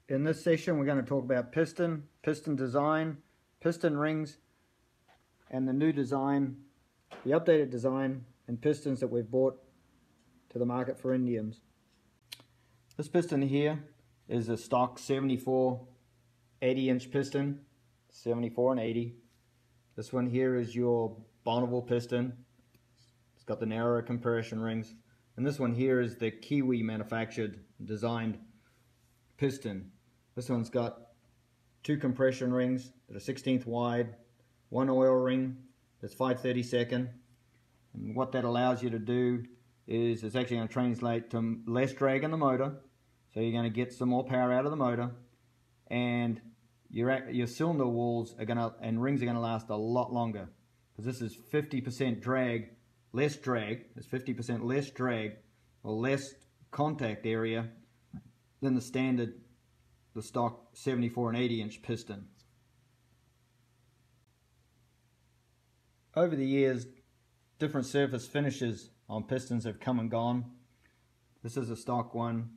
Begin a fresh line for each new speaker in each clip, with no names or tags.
In this session, we're going to talk about piston design, piston rings, and the new design, the updated design and pistons that we've brought to the market for Indians. This piston here is a stock 74 80-inch piston, 74 and 80. This one here is your Bonneville piston. It's got the narrower compression rings. And this one here is the Kiwi manufactured designed piston. This one's got two compression rings that are 16th wide, one oil ring that's 5/32. And what that allows you to do is it's actually going to translate to less drag in the motor. So you're going to get some more power out of the motor, and your cylinder walls are going to, and rings are going to last a lot longer, because this is 50% drag, less drag. It's 50% less drag or less contact area than the stock 74 and 80-inch piston. Over the years, different surface finishes on pistons have come and gone. This is a stock one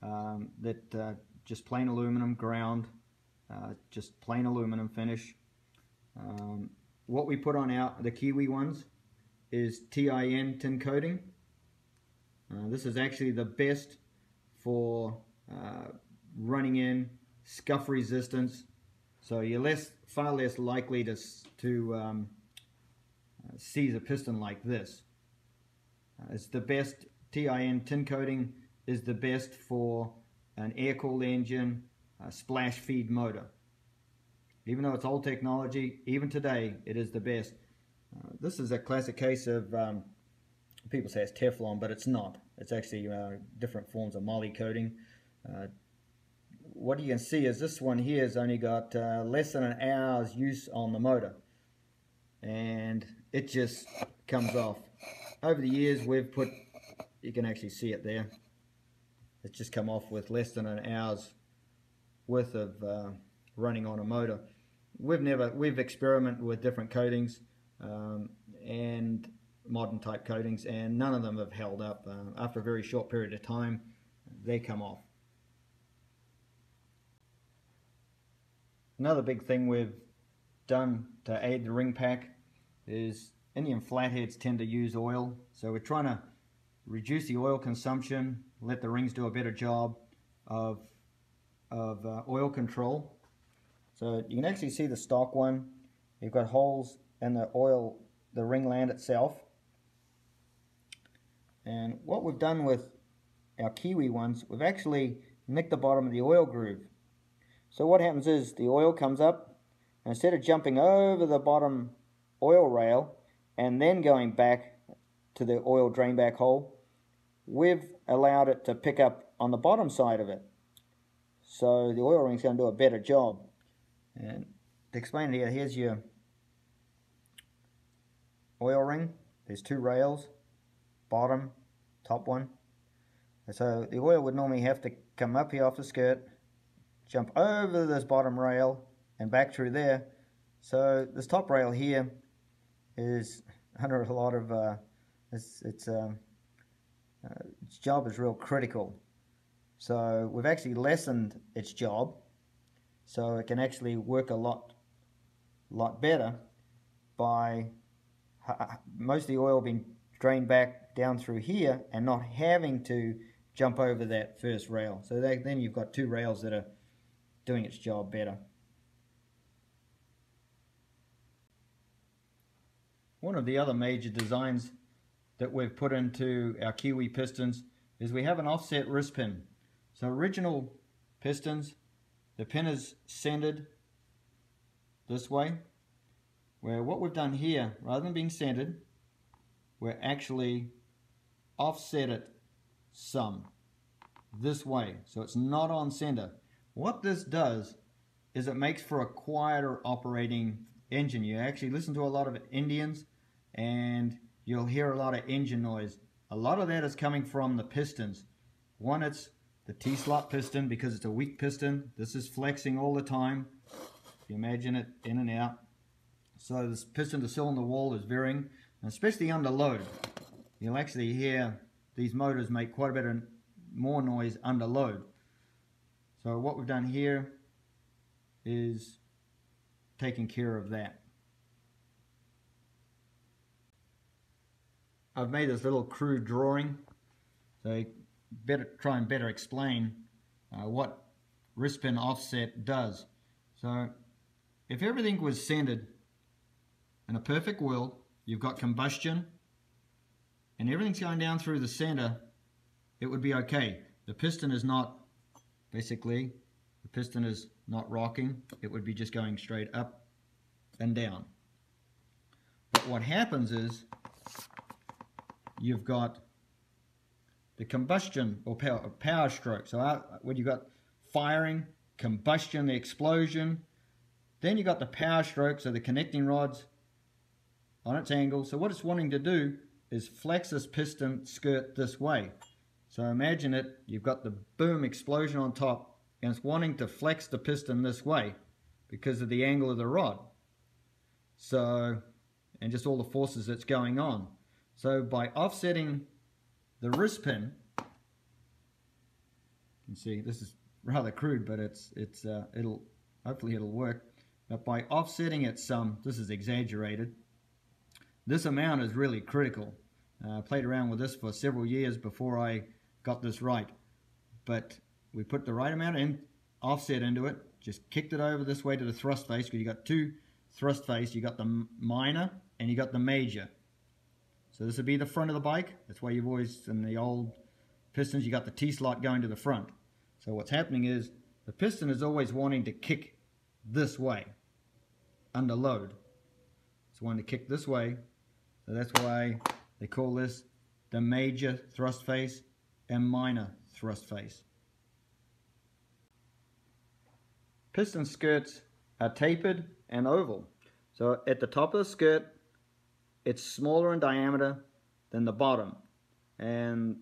that just plain aluminum ground, just plain aluminum finish. What we put on the Kiwi ones is TIN tin coating. This is actually the best for running in, scuff resistance, so you're far less likely to seize a piston like this. It's the best. TIN tin coating is the best for an air-cooled engine, splash feed motor. Even though it's old technology, even today it is the best. This is a classic case of, people say it's Teflon, but it's not. It's actually different forms of moly coating. What you can see is this one here has only got less than an hour's use on the motor, and it just comes off. Over the years we've put, you can actually see it there, it's just come off with less than an hour's worth of running on a motor. We've experimented with different coatings and modern type coatings, and none of them have held up. After a very short period of time, they come off. Another big thing we've done to aid the ring pack is Indian flatheads tend to use oil, so we're trying to reduce the oil consumption, let the rings do a better job of oil control. So you can actually see the stock one, you've got holes in the ring land itself. And what we've done with our Kiwi ones, we've actually nicked the bottom of the oil groove. So what happens is the oil comes up, and instead of jumping over the bottom oil rail and then going back to the oil drain back hole, we've allowed it to pick up on the bottom side of it. So the oil ring's going to do a better job. And to explain it here, here's your oil ring. There's two rails, bottom, top one. And so the oil would normally have to come up here off the skirt, jump over this bottom rail and back through there. So this top rail here is under a lot of its job is real critical. So we've actually lessened its job, so it can actually work a lot better by most of the oil being drained back down through here and not having to jump over that first rail. So then you've got two rails that are doing its job better. One of the other major designs that we've put into our Kiwi pistons is we have an offset wrist pin. So original pistons, the pin is centered this way, where what we've done here, rather than being centered, we're actually offset it some this way, so it's not on center. What this does is it makes for a quieter operating engine. You actually listen to a lot of Indians and you'll hear a lot of engine noise. A lot of that is coming from the pistons. One, it's the T-slot piston because it's a weak piston. This is flexing all the time. If you imagine it in and out. So this piston to cylinder wall is varying, and especially under load. You'll actually hear these motors make quite a bit more noise under load. So what we've done here is taking care of that. I've made this little crude drawing, so try and better explain what wrist pin offset does. So if everything was centered in a perfect wheel, you've got combustion and everything's going down through the center, it would be okay. The piston is not, basically, the piston is not rocking. It would be just going straight up and down. But what happens is you've got the combustion or power stroke. So when you've got firing, combustion, the explosion, then you've got the power stroke, so the connecting rod's on its angle. So what it's wanting to do is flex this piston skirt this way. So imagine it, you've got the boom explosion on top, and it's wanting to flex the piston this way because of the angle of the rod. So, and just all the forces that's going on. So by offsetting the wrist pin, you can see this is rather crude, but hopefully it'll work. But by offsetting it some, this is exaggerated. This amount is really critical. I played around with this for several years before I got this right. But we put the right amount in offset into it, just kicked it over this way to the thrust face, because you got two thrust face, you got the minor and you got the major. So this would be the front of the bike. That's why you've always, in the old pistons, you got the T-slot going to the front. So what's happening is the piston is always wanting to kick this way under load. It's wanting to kick this way. So that's why they call this the major thrust face and minor thrust face. Piston skirts are tapered and oval. So at the top of the skirt, it's smaller in diameter than the bottom, and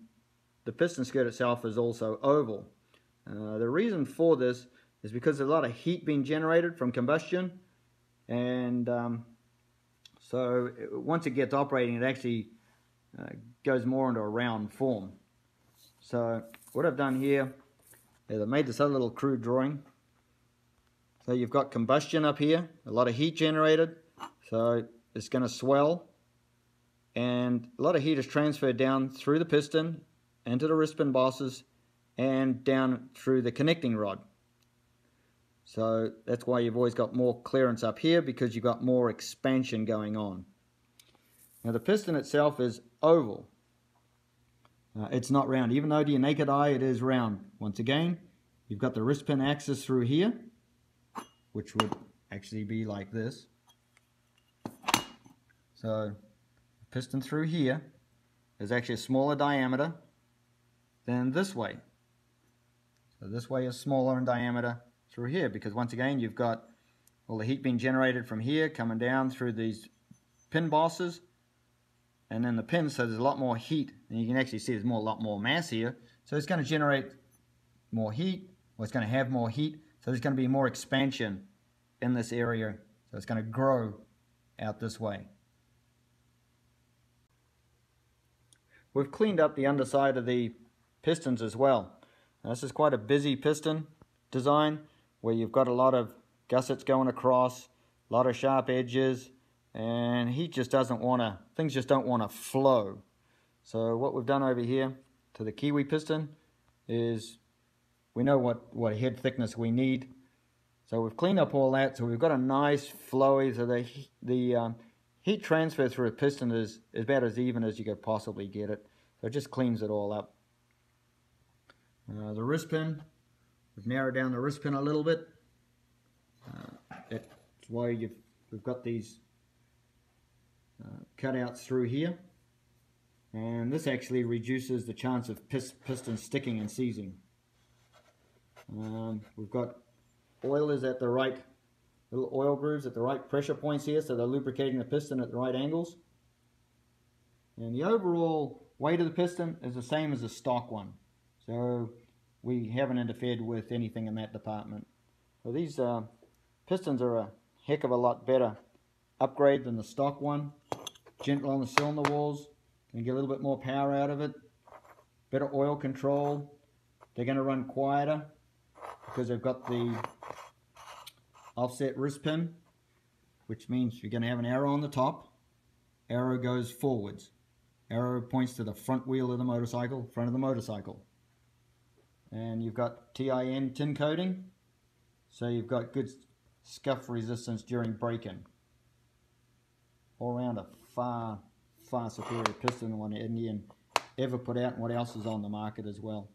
the piston skirt itself is also oval. The reason for this is because there's a lot of heat being generated from combustion, and so once it gets operating, it actually goes more into a round form. So what I've done here is I've made this other little crude drawing. So you've got combustion up here, a lot of heat generated, so it's going to swell, and a lot of heat is transferred down through the piston into the wrist pin bosses and down through the connecting rod. So that's why you've always got more clearance up here, because you've got more expansion going on. Now the piston itself is oval. It's not round, even though to your naked eye it is round. Once again, you've got the wrist pin axis through here, which would actually be like this. So piston through here is actually a smaller diameter than this way. So this way is smaller in diameter through here, because once again you've got all the heat being generated from here coming down through these pin bosses and then the pins, so there's a lot more heat, and you can actually see there's a lot more mass here, so it's going to generate more heat, or it's going to have more heat, so there's going to be more expansion in this area, so it's going to grow out this way. We've cleaned up the underside of the pistons as well. Now, this is quite a busy piston design where you've got a lot of gussets going across, a lot of sharp edges, and heat just doesn't want to, things just don't want to flow. So what we've done over here to the Kiwi piston is we know what head thickness we need. So we've cleaned up all that, so we've got a nice flowy, so the heat transfer through a piston is about as even as you could possibly get it. So it just cleans it all up. The wrist pin, we've narrowed down the wrist pin a little bit. That's why we've got these cutouts through here. And this actually reduces the chance of piston sticking and seizing. We've got oilers at the right, little oil grooves at the right pressure points here, so they're lubricating the piston at the right angles. And the overall weight of the piston is the same as the stock one. So we haven't interfered with anything in that department. So these pistons are a heck of a lot better upgrade than the stock one. Gentle on the cylinder walls, can get a little bit more power out of it. Better oil control. They're going to run quieter. because they've got the offset wrist pin, which means you're going to have an arrow on the top. Arrow goes forwards. Arrow points to the front wheel of the motorcycle, front of the motorcycle. And you've got TIN tin coating, so you've got good scuff resistance during braking. All around a far superior piston than what Indian ever put out and what else is on the market as well.